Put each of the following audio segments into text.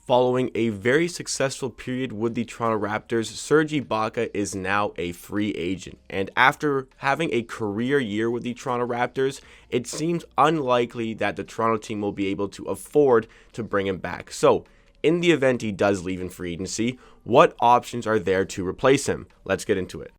Following a very successful period with the Toronto Raptors, Serge Ibaka is now a free agent. And after having a career year with the Toronto Raptors, it seems unlikely that the Toronto team will be able to afford to bring him back. So, in the event he does leave in free agency, what options are there to replace him? Let's get into it.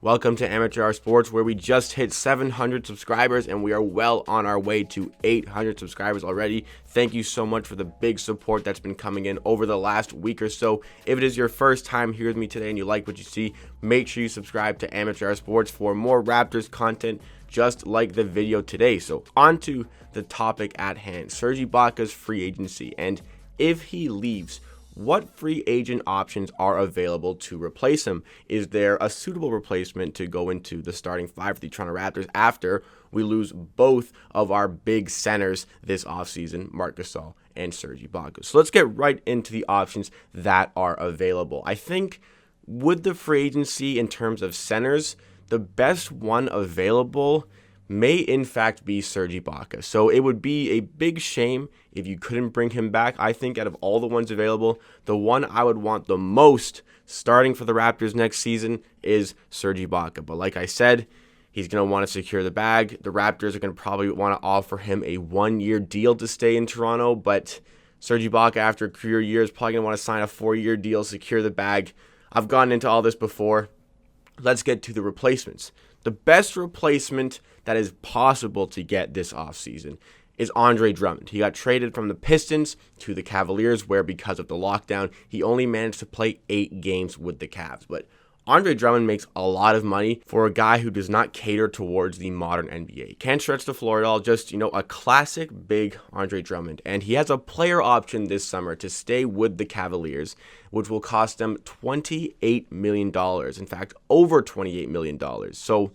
Welcome to Amateur Hour Sports, where we just hit 700 subscribers and we are well on our way to 800 subscribers already. Thank you so much for the big support that's been coming in over the last week or so. If it is your first time here with me today and you like what you see, make sure you subscribe to Amateur Hour Sports for more Raptors content just like the video today. So on to the topic at hand, Serge Ibaka's free agency, and if he leaves, what free agent options are available to replace him? Is there a suitable replacement to go into the starting five for the Toronto Raptors after we lose both of our big centers this offseason, Marc Gasol and Serge Ibaka? So let's get right into the options that are available. I think with the free agency in terms of centers, the best one available may in fact be Serge Ibaka. So it would be a big shame if you couldn't bring him back. I think out of all the ones available, the one I would want the most starting for the Raptors next season is Serge Ibaka. But like I said, he's going to want to secure the bag. The Raptors are going to probably want to offer him a one-year deal to stay in Toronto, but Serge Ibaka, after a career year, is probably going to want to sign a 4-year deal, secure the bag. I've gone into all this before. Let's get to the replacements. The best replacement that is possible to get this offseason is Andre Drummond. He got traded from the Pistons to the Cavaliers, where because of the lockdown, he only managed to play 8 games with the Cavs. But Andre Drummond makes a lot of money for a guy who does not cater towards the modern NBA. Can't stretch the floor at all, just, a classic big Andre Drummond. And he has a player option this summer to stay with the Cavaliers, which will cost them $28 million. In fact, over $28 million. So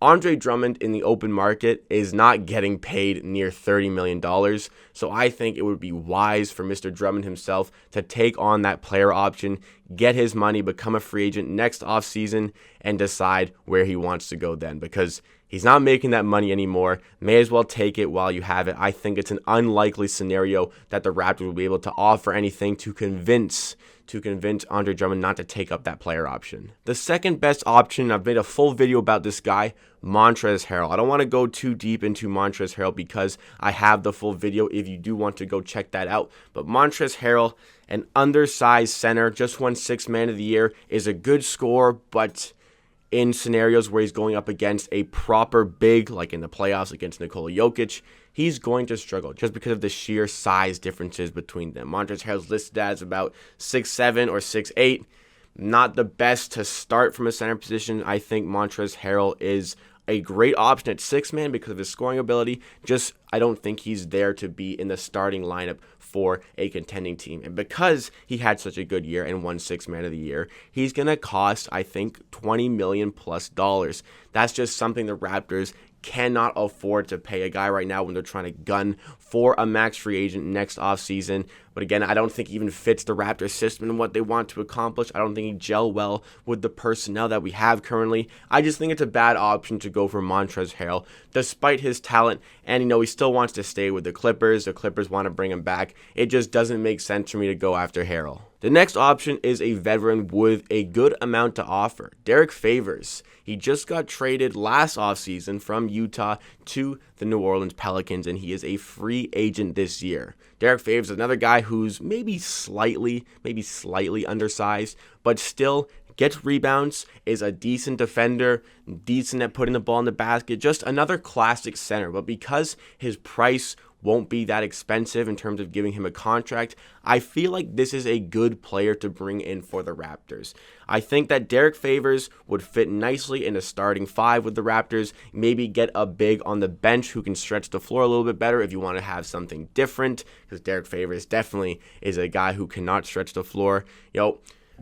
Andre Drummond in the open market is not getting paid near $30 million. So I think it would be wise for Mr. Drummond himself to take on that player option, get his money, become a free agent next offseason, and decide where he wants to go then. Because he's not making that money anymore. May as well take it while you have it. I think it's an unlikely scenario that the Raptors will be able to offer anything to convince Andre Drummond not to take up that player option. The second best option, I've made a full video about this guy, Montrezl Harrell. I don't want to go too deep into Montrezl Harrell because I have the full video if you do want to go check that out. But Montrezl Harrell, an undersized center, just won 6th Man of the Year, is a good scorer, but in scenarios where he's going up against a proper big, like in the playoffs against Nikola Jokic, he's going to struggle just because of the sheer size differences between them. Montrezl Harrell's listed as about 6'7" or 6'8". Not the best to start from a center position. I think Montrezl Harrell is a great option at 6-man because of his scoring ability. Just, I don't think he's there to be in the starting lineup for a contending team. And because he had such a good year and won 6th Man of the Year, he's going to cost, I think, $20 million plus. That's just something the Raptors cannot afford to pay a guy right now when they're trying to gun for a max free agent next offseason. But again, I don't think he even fits the Raptors system and what they want to accomplish. I don't think he gel well with the personnel that we have currently. I just think it's a bad option to go for Montrezl Harrell, despite his talent. And, he still wants to stay with the Clippers. The Clippers want to bring him back. It just doesn't make sense for me to go after Harrell. The next option is a veteran with a good amount to offer, Derek Favors. He just got traded last offseason from Utah to the New Orleans Pelicans, and he is a free agent this year. Derek Favors is another guy who's maybe slightly undersized, but still gets rebounds, is a decent defender, decent at putting the ball in the basket, just another classic center. But because his price won't be that expensive in terms of giving him a contract, I feel like this is a good player to bring in for the Raptors. I think that Derek Favors would fit nicely in a starting 5 with the Raptors, maybe get a big on the bench who can stretch the floor a little bit better if you want to have something different, because Derek Favors definitely is a guy who cannot stretch the floor.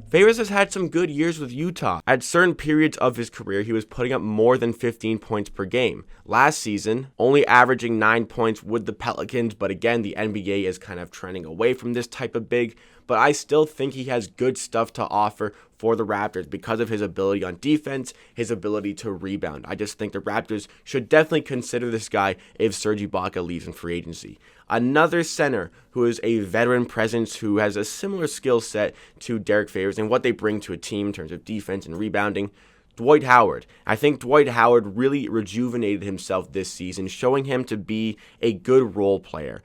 Favors has had some good years with Utah. At certain periods of his career, he was putting up more than 15 points per game. Last season, only averaging 9 points with the Pelicans, but again, the NBA is kind of trending away from this type of big. but I still think he has good stuff to offer for the Raptors because of his ability on defense, his ability to rebound. I just think the Raptors should definitely consider this guy if Serge Ibaka leaves in free agency. Another center who is a veteran presence who has a similar skill set to Derek Favors and what they bring to a team in terms of defense and rebounding, Dwight Howard. I think Dwight Howard really rejuvenated himself this season, showing him to be a good role player.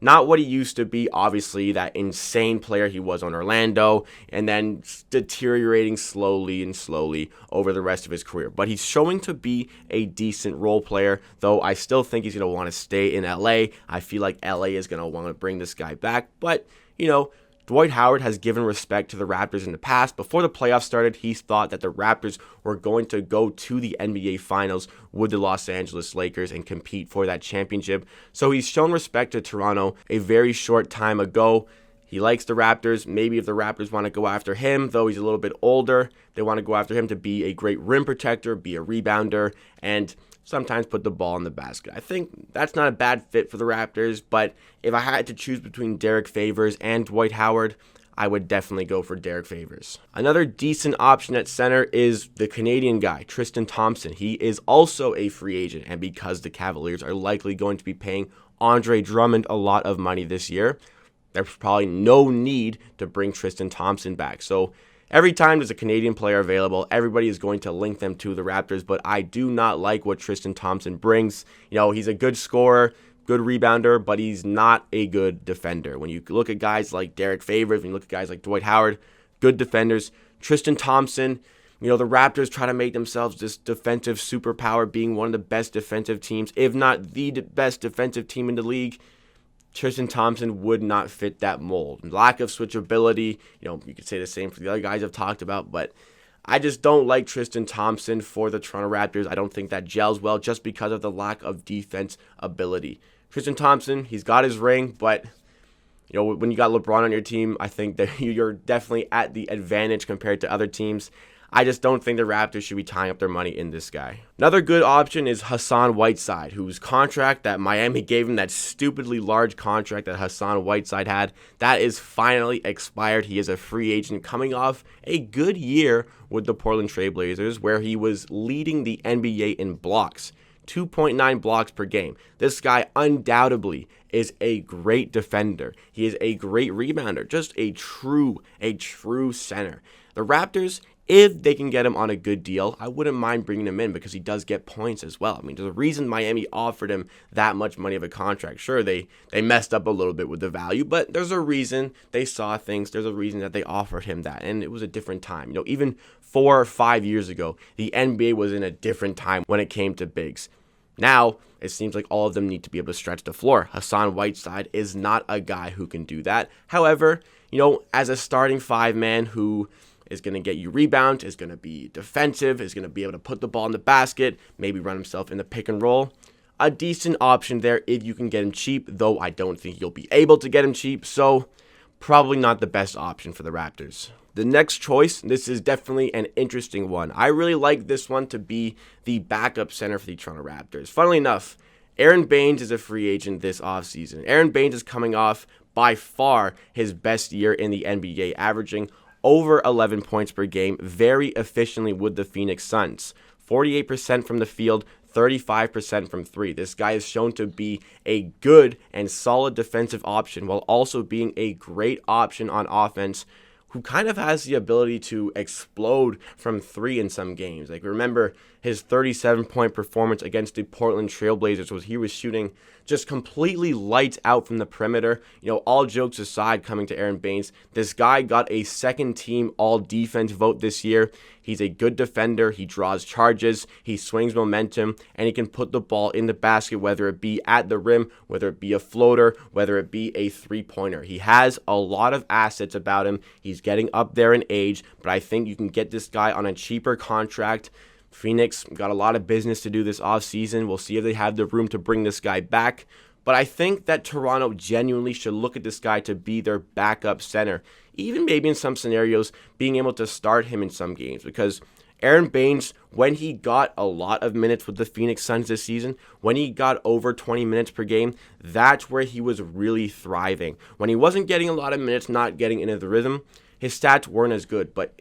Not what he used to be, obviously, that insane player he was on Orlando, and then deteriorating slowly over the rest of his career. But he's showing to be a decent role player, though I still think he's going to want to stay in LA. I feel like LA is going to want to bring this guy back, but, Dwight Howard has given respect to the Raptors in the past. Before the playoffs started, he thought that the Raptors were going to go to the NBA Finals with the Los Angeles Lakers and compete for that championship. So he's shown respect to Toronto a very short time ago. He likes the Raptors. Maybe if the Raptors want to go after him, though he's a little bit older, they want to go after him to be a great rim protector, be a rebounder, and sometimes put the ball in the basket. I think that's not a bad fit for the Raptors, but if I had to choose between Derek Favors and Dwight Howard, I would definitely go for Derek Favors. Another decent option at center is the Canadian guy, Tristan Thompson. He is also a free agent, and because the Cavaliers are likely going to be paying Andre Drummond a lot of money this year, there's probably no need to bring Tristan Thompson back. So every time there's a Canadian player available, everybody is going to link them to the Raptors, but I do not like what Tristan Thompson brings. He's a good scorer, good rebounder, but he's not a good defender. When you look at guys like Derek Favors, when you look at guys like Dwight Howard, good defenders. Tristan Thompson, the Raptors try to make themselves this defensive superpower, being one of the best defensive teams, if not the best defensive team in the league. Tristan Thompson would not fit that mold. Lack of switchability, you could say the same for the other guys I've talked about, but I just don't like Tristan Thompson for the Toronto Raptors. I don't think that gels well just because of the lack of defense ability. Tristan Thompson, he's got his ring, but when you got LeBron on your team, I think that you're definitely at the advantage compared to other teams. I just don't think the Raptors should be tying up their money in this guy. Another good option is Hassan Whiteside, whose contract that Miami gave him, that stupidly large contract that Hassan Whiteside had, that is finally expired. He is a free agent coming off a good year with the Portland Trail Blazers, where he was leading the NBA in blocks. 2.9 blocks per game. This guy undoubtedly is a great defender. He is a great rebounder, just a true center. The Raptors, if they can get him on a good deal, I wouldn't mind bringing him in because he does get points as well. I mean, there's a reason Miami offered him that much money of a contract. Sure, they messed up a little bit with the value, but there's a reason they saw things. There's a reason that they offered him that, and it was a different time. Even 4 or 5 years ago, the NBA was in a different time when it came to bigs. Now, it seems like all of them need to be able to stretch the floor. Hassan Whiteside is not a guy who can do that. However, as a starting 5-man who is going to get you rebound, is going to be defensive, is going to be able to put the ball in the basket, maybe run himself in the pick and roll. A decent option there if you can get him cheap, though I don't think you'll be able to get him cheap, so probably not the best option for the Raptors. The next choice, this is definitely an interesting one. I really like this one to be the backup center for the Toronto Raptors. Funnily enough, Aaron Baines is a free agent this offseason. Aaron Baines is coming off by far his best year in the NBA, averaging over 11 points per game very efficiently with the Phoenix Suns. 48% from the field, 35% from three. This guy is shown to be a good and solid defensive option while also being a great option on offense, who kind of has the ability to explode from three in some games. Like, remember his 37-point performance against the Portland Trail Blazers was he was shooting just completely lights out from the perimeter. All jokes aside, coming to Aaron Baines, this guy got a second-team all-defense vote this year. He's a good defender. He draws charges. He swings momentum, and he can put the ball in the basket, whether it be at the rim, whether it be a floater, whether it be a three-pointer. He has a lot of assets about him. He's getting up there in age, but I think you can get this guy on a cheaper contract. Phoenix got a lot of business to do this offseason. We'll see if they have the room to bring this guy back. But I think that Toronto genuinely should look at this guy to be their backup center. Even maybe in some scenarios, being able to start him in some games. Because Aaron Baines, when he got a lot of minutes with the Phoenix Suns this season, when he got over 20 minutes per game, that's where he was really thriving. When he wasn't getting a lot of minutes, not getting into the rhythm, his stats weren't as good. But,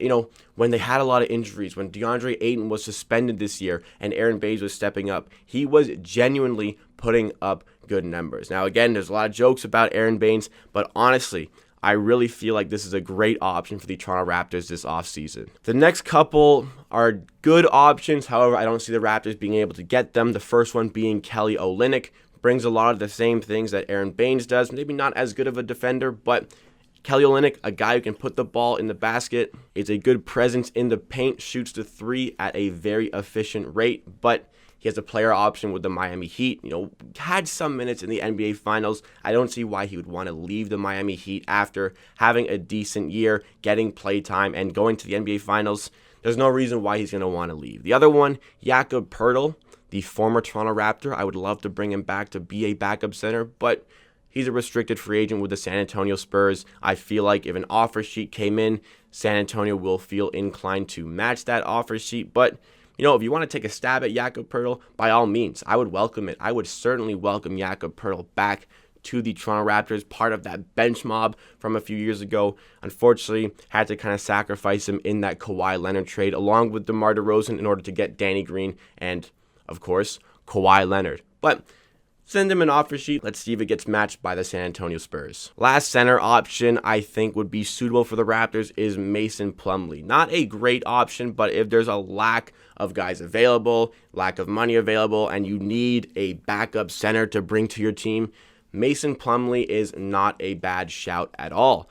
when they had a lot of injuries, when DeAndre Ayton was suspended this year and Aaron Baines was stepping up, he was genuinely putting up good numbers. Now, again, there's a lot of jokes about Aaron Baines, but honestly, I really feel like this is a great option for the Toronto Raptors this offseason. The next couple are good options. However, I don't see the Raptors being able to get them. The first one being Kelly Olynyk. Brings a lot of the same things that Aaron Baines does. Maybe not as good of a defender, but Kelly Olynyk, a guy who can put the ball in the basket, is a good presence in the paint, shoots the three at a very efficient rate, but he has a player option with the Miami Heat. Had some minutes in the NBA Finals. I don't see why he would want to leave the Miami Heat after having a decent year, getting play time, and going to the NBA Finals. There's no reason why he's going to want to leave. The other one, Jakob Poeltl, the former Toronto Raptor. I would love to bring him back to be a backup center, but he's a restricted free agent with the San Antonio Spurs. I feel like if an offer sheet came in, San Antonio will feel inclined to match that offer sheet. But, if you want to take a stab at Jakob Poeltl, by all means, I would welcome it. I would certainly welcome Jakob Poeltl back to the Toronto Raptors, part of that bench mob from a few years ago. Unfortunately, had to kind of sacrifice him in that Kawhi Leonard trade, along with DeMar DeRozan, in order to get Danny Green and, of course, Kawhi Leonard. But send him an offer sheet. Let's see if it gets matched by the San Antonio Spurs. Last center option I think would be suitable for the Raptors is Mason Plumlee. Not a great option, but if there's a lack of guys available, lack of money available, and you need a backup center to bring to your team, Mason Plumlee is not a bad shout at all.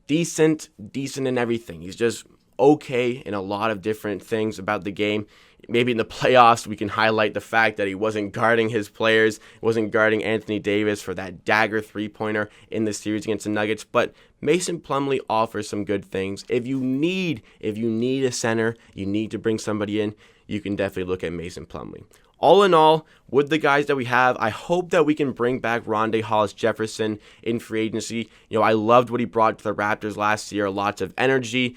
Decent in everything. He's just okay in a lot of different things about the game. Maybe in the playoffs, we can highlight the fact that he wasn't guarding his players, wasn't guarding Anthony Davis for that dagger three-pointer in the series against the Nuggets. But Mason Plumlee offers some good things. If you need a center, you need to bring somebody in, you can definitely look at Mason Plumlee. All in all, with the guys that we have, I hope that we can bring back Rondae Hollis-Jefferson in free agency. I loved what he brought to the Raptors last year. Lots of energy.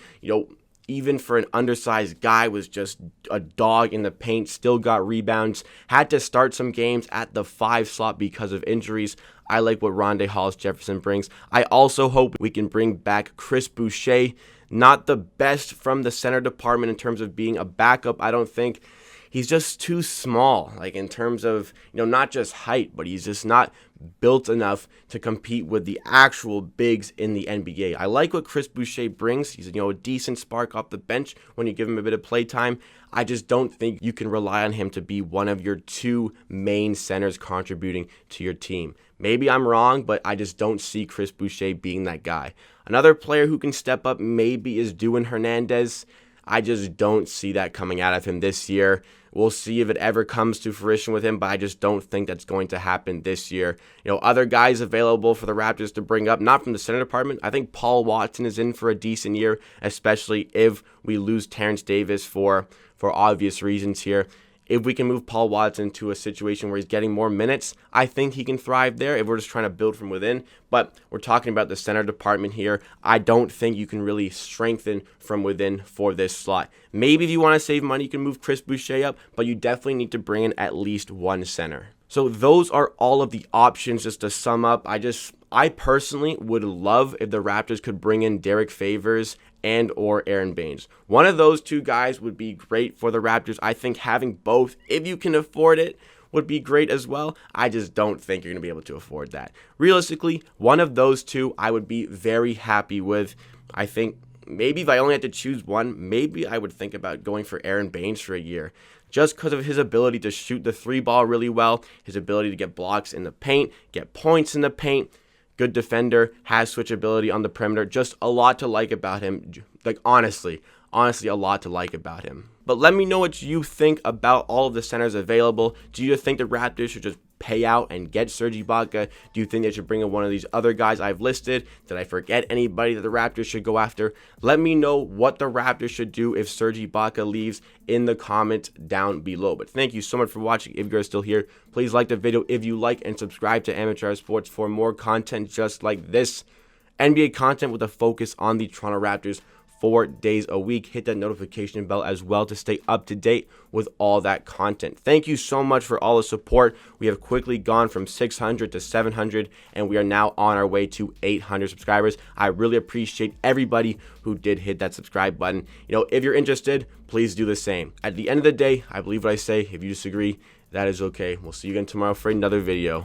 Even for an undersized guy, was just a dog in the paint, still got rebounds, had to start some games at the 5 slot because of injuries. I like what Rondae Hollis-Jefferson brings. I also hope we can bring back Chris Boucher. Not the best from the center department in terms of being a backup, I don't think. He's just too small, in terms of, not just height, but he's just not built enough to compete with the actual bigs in the NBA. I like what Chris Boucher brings. He's, a decent spark off the bench when you give him a bit of play time. I just don't think you can rely on him to be one of your 2 main centers contributing to your team. Maybe I'm wrong, but I just don't see Chris Boucher being that guy. Another player who can step up maybe is Duan Hernandez. I just don't see that coming out of him this year. We'll see if it ever comes to fruition with him, but I just don't think that's going to happen this year. Other guys available for the Raptors to bring up, not from the center department. I think Paul Watson is in for a decent year, especially if we lose Terrence Davis for obvious reasons here. If we can move Paul Watson to a situation where he's getting more minutes, I think he can thrive there if we're just trying to build from within. But we're talking about the center department here. I don't think you can really strengthen from within for this slot. Maybe if you want to save money, you can move Chris Boucher up, but you definitely need to bring in at least one center. So those are all of the options. Just to sum up, I personally would love if the Raptors could bring in Derek Favors and or Aaron Baines. One of those 2 guys would be great for the Raptors. I think having both, if you can afford it, would be great as well. I just don't think you're going to be able to afford that. Realistically, one of those 2 I would be very happy with. I think maybe if I only had to choose one, maybe I would think about going for Aaron Baines for a year. Just because of his ability to shoot the 3 ball really well, his ability to get blocks in the paint, get points in the paint. Good defender, has switchability on the perimeter. Just a lot to like about him. Honestly, a lot to like about him. But let me know what you think about all of the centers available. Do you think the Raptors should just pay out and get Serge Ibaka? Do you think they should bring in one of these other guys I've listed? Did I forget anybody that the Raptors should go after? Let me know what the Raptors should do if Serge Ibaka leaves in the comments down below. But thank you so much for watching. If you're still here, please like the video if you like and subscribe to Amateur Hour Sports for more content just like this. NBA content with a focus on the Toronto Raptors 4 days a week. Hit that notification bell as well to stay up to date with all that content. Thank you so much for all the support. We have quickly gone from 600 to 700, and we are now on our way to 800 subscribers. I really appreciate everybody who did hit that subscribe button. If you're interested, please do the same. At the end of the day, I believe what I say. If you disagree, that is okay. We'll see you again tomorrow for another video.